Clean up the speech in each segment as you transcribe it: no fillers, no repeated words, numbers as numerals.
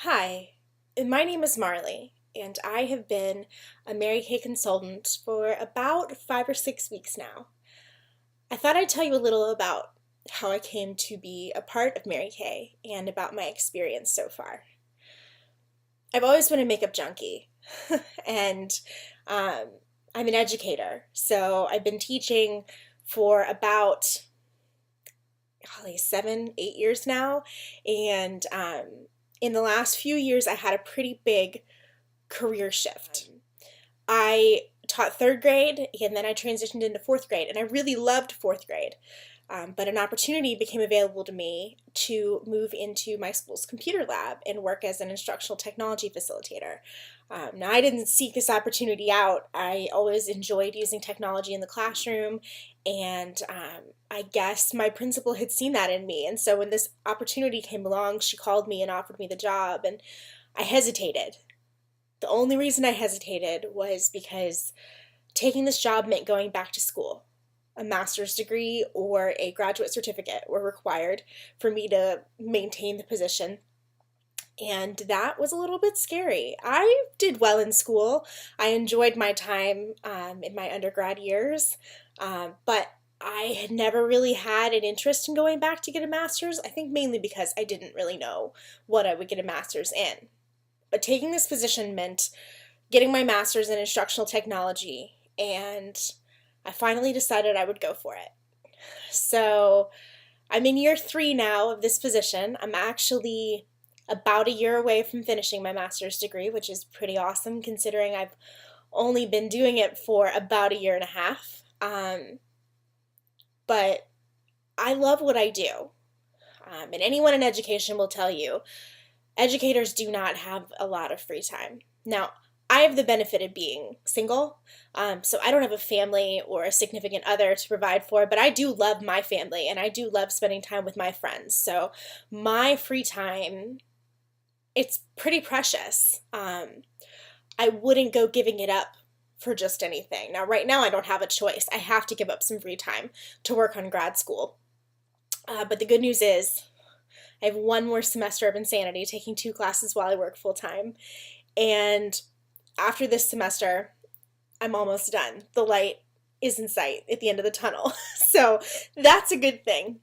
Hi, my name is Marlee, and I have been a Mary Kay consultant for about 5 or 6 weeks now. I thought I'd tell you a little about how I came to be a part of Mary Kay and about my experience so far. I've always been a makeup junkie, and um, I'm an educator, so I've been teaching for about golly, 7, 8 years now, and in the last few years, I had a pretty big career shift. I taught third grade and then I transitioned into fourth grade, and I really loved fourth grade. But an opportunity became available to me to move into my school's computer lab and work as an instructional technology facilitator. Now, I didn't seek this opportunity out. I always enjoyed using technology in the classroom, and I guess my principal had seen that in me. And so when this opportunity came along, she called me and offered me the job, and I hesitated. The only reason I hesitated was because taking this job meant going back to school. A master's degree or a graduate certificate were required for me to maintain the position. And that was a little bit scary. I did well in school. I enjoyed my time in my undergrad years, but I had never really had an interest in going back to get a master's. I think mainly because I didn't really know what I would get a master's in. But taking this position meant getting my master's in instructional technology, and I finally decided I would go for it. So I'm in year 3 now of this position. I'm actually about a year away from finishing my master's degree, which is pretty awesome considering I've only been doing it for about a year and a half. But I love what I do. And anyone in education will tell you, educators do not have a lot of free time. Now, I have the benefit of being single, so I don't have a family or a significant other to provide for, but I do love my family and I do love spending time with my friends. So my free time, it's pretty precious. I wouldn't go giving it up for just anything. Now, right now, I don't have a choice. I have to give up some free time to work on grad school. But the good news is I have one more semester of insanity, taking 2 classes while I work full time. And after this semester, I'm almost done. The light is in sight at the end of the tunnel. So that's a good thing.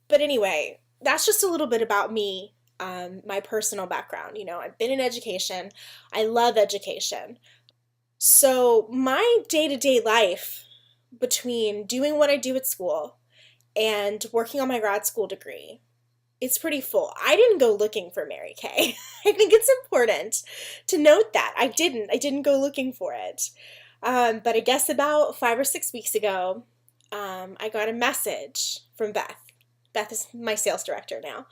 But anyway, that's just a little bit about me, my personal background. You know, I've been in education. I love education. So my day-to-day life between doing what I do at school and working on my grad school degree, it's pretty full. I didn't go looking for Mary Kay. I think it's important to note that. I didn't go looking for it. But I guess about 5 or 6 weeks ago, I got a message from Beth. Beth is my sales director now.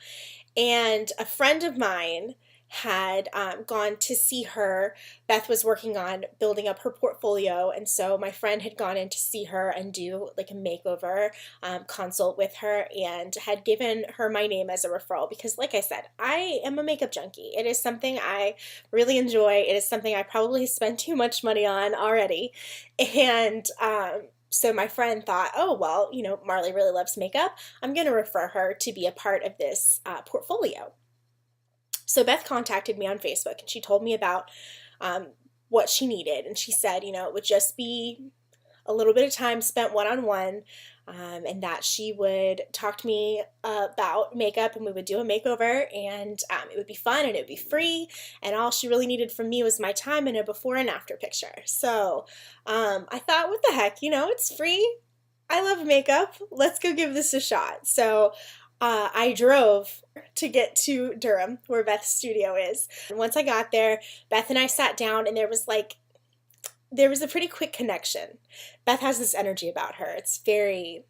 And a friend of mine had gone to see her. Beth was working on building up her portfolio, and so my friend had gone in to see her and do like a makeover consult with her, and had given her my name as a referral because, like I said, I am a makeup junkie. It is something I really enjoy. It is something I probably spend too much money on already, and so my friend thought, oh, well, you know, Marlee really loves makeup. I'm going to refer her to be a part of this portfolio. So Beth contacted me on Facebook and she told me about what she needed. And she said, you know, it would just be a little bit of time spent one-on-one, and that she would talk to me about makeup, and we would do a makeover, and it would be fun and it would be free, and all she really needed from me was my time and a before and after picture. So I thought, what the heck, you know, it's free. I love makeup. Let's go give this a shot. So I drove to get to Durham, where Beth's studio is. And once I got there, Beth and I sat down, and there was a pretty quick connection. Beth has this energy about her. It's very,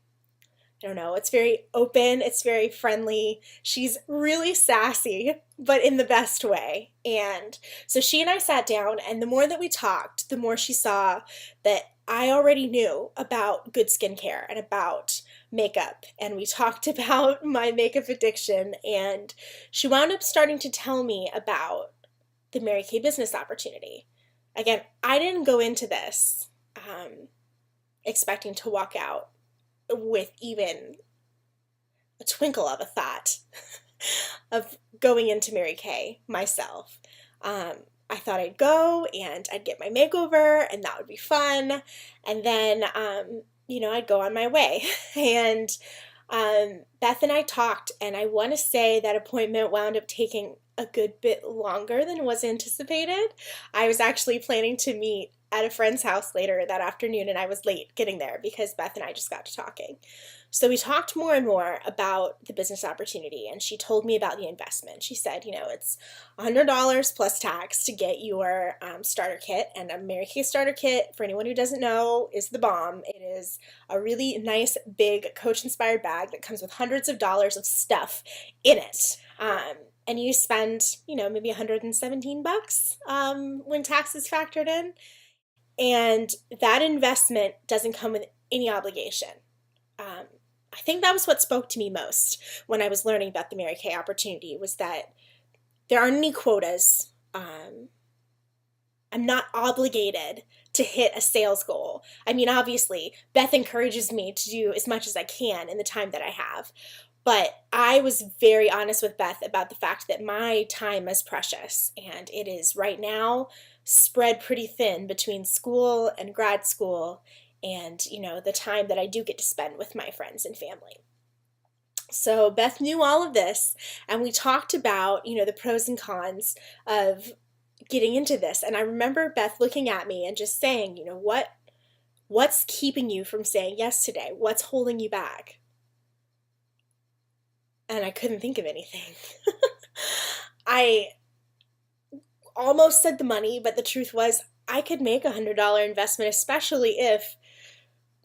I don't know, it's very open, it's very friendly. She's really sassy, but in the best way. And so she and I sat down, and the more that we talked, the more she saw that I already knew about good skincare and about makeup. And we talked about my makeup addiction, and she wound up starting to tell me about the Mary Kay business opportunity. Again, I didn't go into this expecting to walk out with even a twinkle of a thought of going into Mary Kay myself. I thought I'd go and I'd get my makeover and that would be fun. And then, I'd go on my way. And Beth and I talked, and I want to say that appointment wound up taking a good bit longer than was anticipated. I was actually planning to meet at a friend's house later that afternoon, and I was late getting there because Beth and I just got to talking. So we talked more and more about the business opportunity, and she told me about the investment. She said, it's $100 plus tax to get your starter kit, and a Mary Kay starter kit, for anyone who doesn't know, is the bomb. It is a really nice, big Coach-inspired bag that comes with hundreds of dollars of stuff in it. And you spend, maybe 117 bucks when tax is factored in. And that investment doesn't come with any obligation. I think that was what spoke to me most when I was learning about the Mary Kay opportunity, was that there aren't any quotas. I'm not obligated to hit a sales goal. I mean, obviously, Beth encourages me to do as much as I can in the time that I have. But I was very honest with Beth about the fact that my time is precious, and it is right now spread pretty thin between school and grad school and, the time that I do get to spend with my friends and family. So Beth knew all of this, and we talked about, the pros and cons of getting into this. And I remember Beth looking at me and just saying, what's keeping you from saying yes today? What's holding you back? And I couldn't think of anything. I almost said the money, but the truth was I could make $100 investment, especially if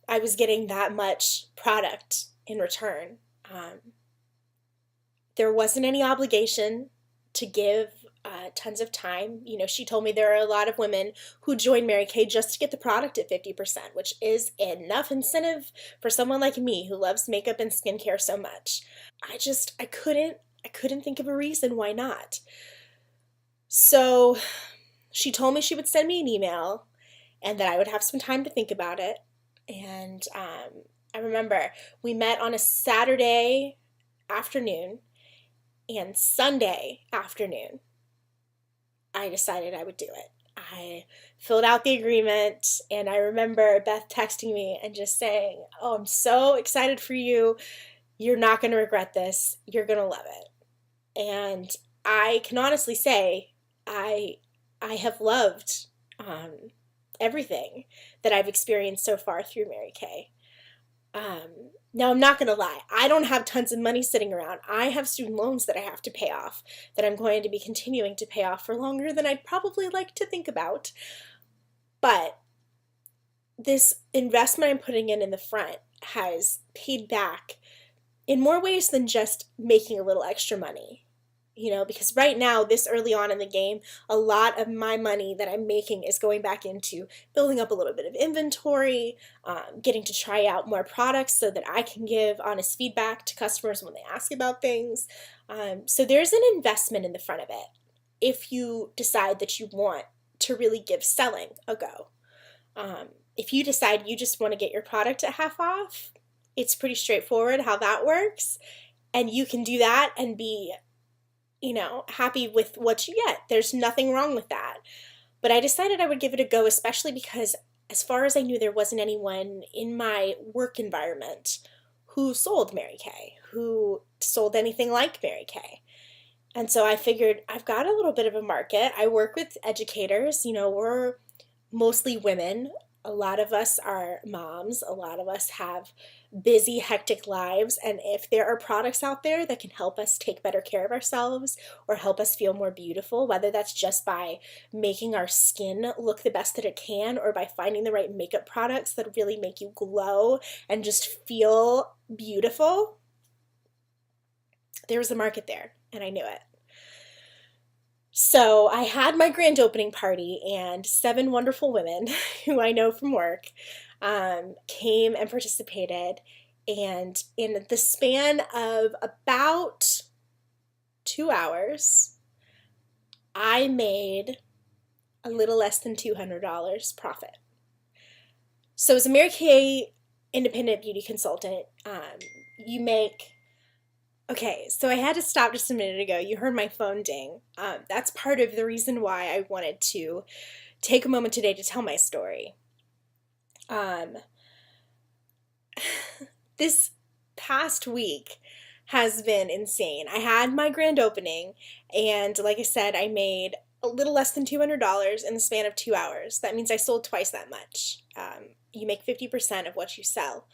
I was getting that much product in return. There wasn't any obligation to give tons of time. She told me there are a lot of women who join Mary Kay just to get the product at 50%, which is enough incentive for someone like me who loves makeup and skincare so much. I couldn't think of a reason why not. So she told me she would send me an email and that I would have some time to think about it. And I remember we met on a Saturday afternoon, and Sunday afternoon, I decided I would do it. I filled out the agreement, and I remember Beth texting me and just saying, "Oh, I'm so excited for you. You're not going to regret this. You're going to love it." And I can honestly say I have loved everything that I've experienced so far through Mary Kay. Now, I'm not going to lie. I don't have tons of money sitting around. I have student loans that I have to pay off, that I'm going to be continuing to pay off for longer than I'd probably like to think about. But this investment I'm putting in the front has paid back in more ways than just making a little extra money. Because right now, this early on in the game, a lot of my money that I'm making is going back into building up a little bit of inventory, getting to try out more products so that I can give honest feedback to customers when they ask about things. So there's an investment in the front of it if you decide that you want to really give selling a go. If you decide you just want to get your product at half off, it's pretty straightforward how that works. And you can do that and be happy with what you get. There's nothing wrong with that. But I decided I would give it a go, especially because as far as I knew, there wasn't anyone in my work environment who sold Mary Kay, who sold anything like Mary Kay. And so I figured I've got a little bit of a market. I work with educators. We're mostly women. A lot of us are moms. A lot of us have busy, hectic lives. And if there are products out there that can help us take better care of ourselves or help us feel more beautiful, whether that's just by making our skin look the best that it can or by finding the right makeup products that really make you glow and just feel beautiful, there was a market there, and I knew it. So I had my grand opening party, and 7 wonderful women who I know from work came and participated. And in the span of about 2 hours, I made a little less than $200 profit. So as a Mary Kay independent beauty consultant, you make Okay, so I had to stop just a minute ago. You heard my phone ding. That's part of the reason why I wanted to take a moment today to tell my story. Um, this past week has been insane. I had my grand opening, and like I said, I made a little less than $200 in the span of 2 hours. That means I sold twice that much. You make 50% of what you sell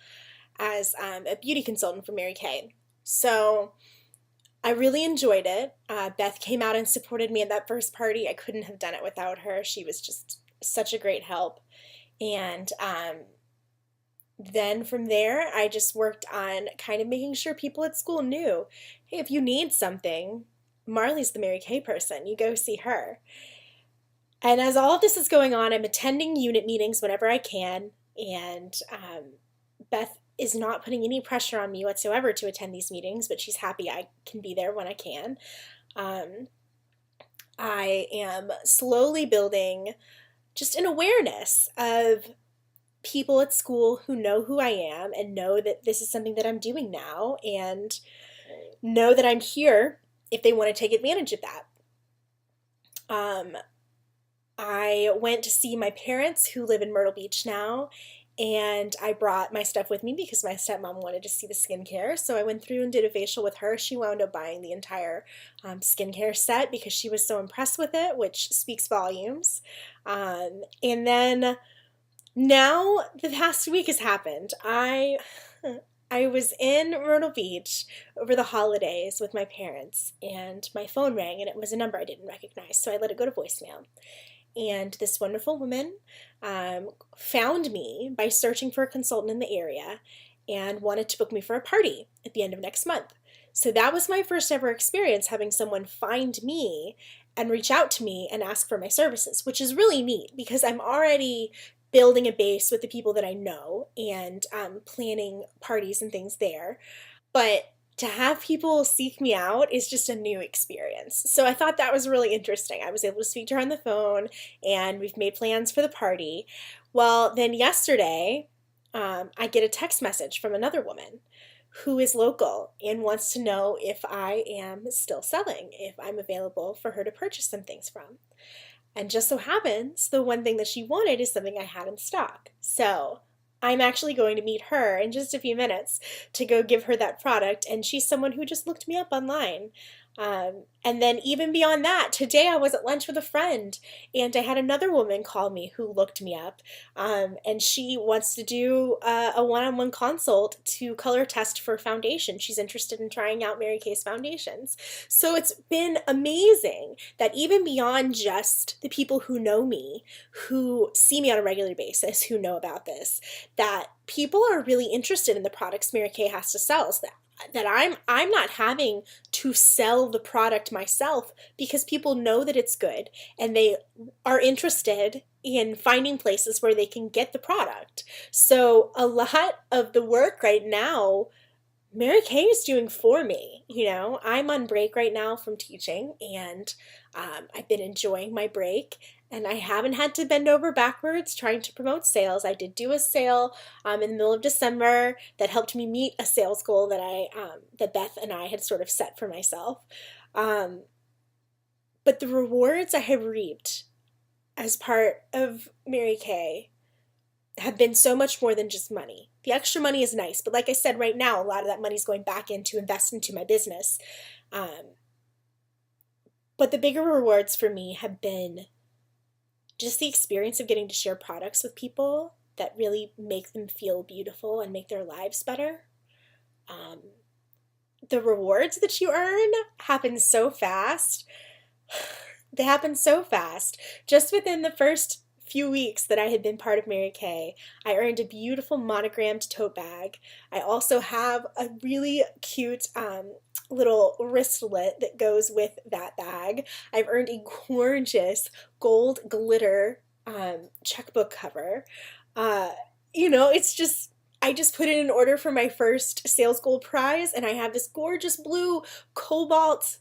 as a beauty consultant for Mary Kay. So I really enjoyed it. Beth came out and supported me at that first party. I couldn't have done it without her. She was just such a great help. And then from there, I just worked on kind of making sure people at school knew, hey, if you need something, Marlee's the Mary Kay person. You go see her. And as all of this is going on, I'm attending unit meetings whenever I can. And Beth is not putting any pressure on me whatsoever to attend these meetings, but she's happy I can be there when I can. Um, I am slowly building just an awareness of people at school who know who I am and know that this is something that I'm doing now and know that I'm here if they want to take advantage of that. Um, I went to see my parents who live in Myrtle Beach now, and I brought my stuff with me because my stepmom wanted to see the skincare. So I went through and did a facial with her. She wound up buying the entire skincare set because she was so impressed with it, which speaks volumes. And then now the past week has happened. I was in Myrtle Beach over the holidays with my parents, and my phone rang, and it was a number I didn't recognize, so I let it go to voicemail. And this wonderful woman found me by searching for a consultant in the area and wanted to book me for a party at the end of next month. So that was my first ever experience having someone find me and reach out to me and ask for my services, which is really neat because I'm already building a base with the people that I know and planning parties and things there. But to have people seek me out is just a new experience. So I thought that was really interesting. I was able to speak to her on the phone, and we've made plans for the party. Well, then yesterday, I get a text message from another woman who is local and wants to know if I am still selling, if I'm available for her to purchase some things from. And just so happens, the one thing that she wanted is something I had in stock. So I'm actually going to meet her in just a few minutes to go give her that product. And she's someone who just looked me up online. And then even beyond that, today I was at lunch with a friend and I had another woman call me who looked me up. And she wants to do a one-on-one consult to color test for foundation. She's interested in trying out Mary Kay's foundations. So it's been amazing that even beyond just the people who know me, who see me on a regular basis, who know about this, that people are really interested in the products Mary Kay has to sell. So that I'm not having to sell the product myself because people know that it's good and they are interested in finding places where they can get the product. So a lot of the work right now Mary Kay is doing for me. I'm on break right now from teaching, and I've been enjoying my break, and I haven't had to bend over backwards trying to promote sales. I did do a sale in the middle of December that helped me meet a sales goal that Beth and I had sort of set for myself. But the rewards I have reaped as part of Mary Kay have been so much more than just money. The extra money is nice, but like I said, right now, a lot of that money is going back into invest into my business. But the bigger rewards for me have been just the experience of getting to share products with people that really make them feel beautiful and make their lives better. The rewards that you earn happen so fast. They happen so fast. Just within the first few weeks that I had been part of Mary Kay, I earned a beautiful monogrammed tote bag. I also have a really cute little wristlet that goes with that bag. I've earned a gorgeous gold glitter checkbook cover. It's just, I just put in an order for my first sales goal prize, and I have this gorgeous blue cobalt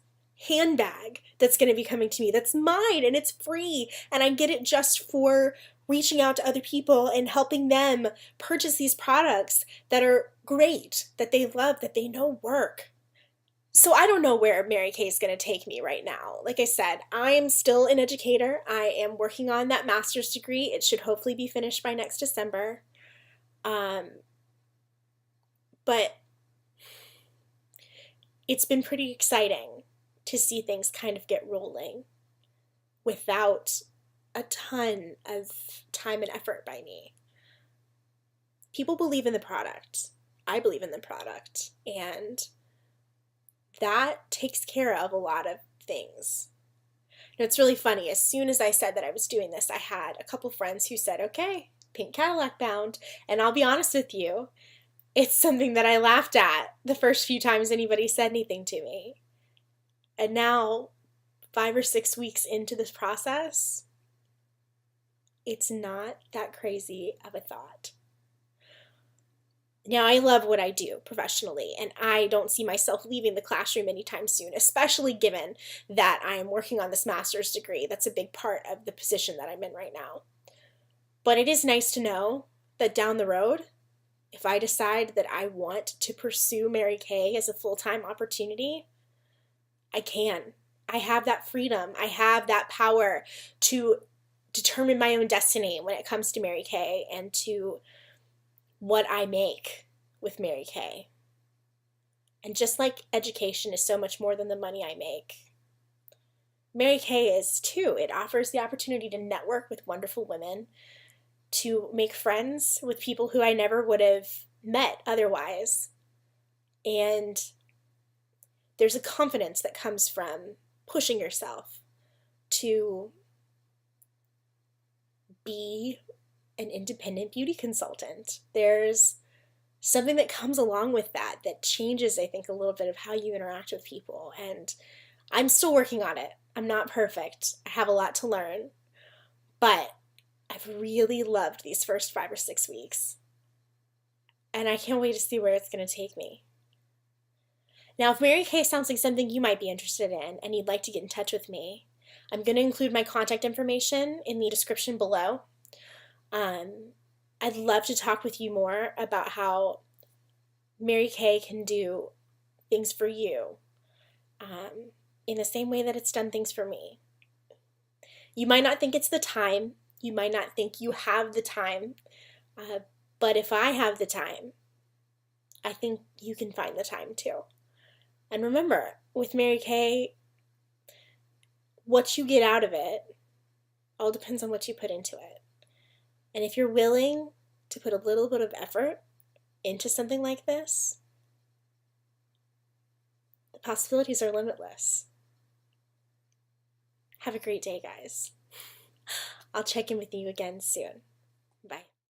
handbag that's going to be coming to me. That's mine, and it's free, and I get it just for reaching out to other people and helping them purchase these products that are great, that they love, that they know work. So I don't know where Mary Kay is going to take me right now. Like I said, I am still an educator. I am working on that master's degree. It should hopefully be finished by next December. Um, but it's been pretty exciting to see things kind of get rolling without a ton of time and effort by me. People believe in the product. I believe in the product. And that takes care of a lot of things. You know, it's really funny. As soon as I said that I was doing this, I had a couple friends who said, okay, pink Cadillac bound. And I'll be honest with you, it's something that I laughed at the first few times anybody said anything to me. And now, 5 or 6 weeks into this process, it's not that crazy of a thought. Now, I love what I do professionally, and I don't see myself leaving the classroom anytime soon, especially given that I am working on this master's degree. That's a big part of the position that I'm in right now. But it is nice to know that down the road, if I decide that I want to pursue Mary Kay as a full-time opportunity, I can. I have that freedom. I have that power to determine my own destiny when it comes to Mary Kay and to what I make with Mary Kay. And just like education is so much more than the money I make, Mary Kay is too. It offers the opportunity to network with wonderful women, to make friends with people who I never would have met otherwise. And there's a confidence that comes from pushing yourself to be an independent beauty consultant. There's something that comes along with that that changes, I think, a little bit of how you interact with people. And I'm still working on it. I'm not perfect. I have a lot to learn. But I've really loved these first 5 or 6 weeks. And I can't wait to see where it's going to take me. Now, if Mary Kay sounds like something you might be interested in and you'd like to get in touch with me, I'm going to include my contact information in the description below. I'd love to talk with you more about how Mary Kay can do things for you in the same way that it's done things for me. You might not think it's the time. You might not think you have the time. But if I have the time, I think you can find the time too. And remember, with Mary Kay, what you get out of it all depends on what you put into it. And if you're willing to put a little bit of effort into something like this, the possibilities are limitless. Have a great day, guys. I'll check in with you again soon. Bye.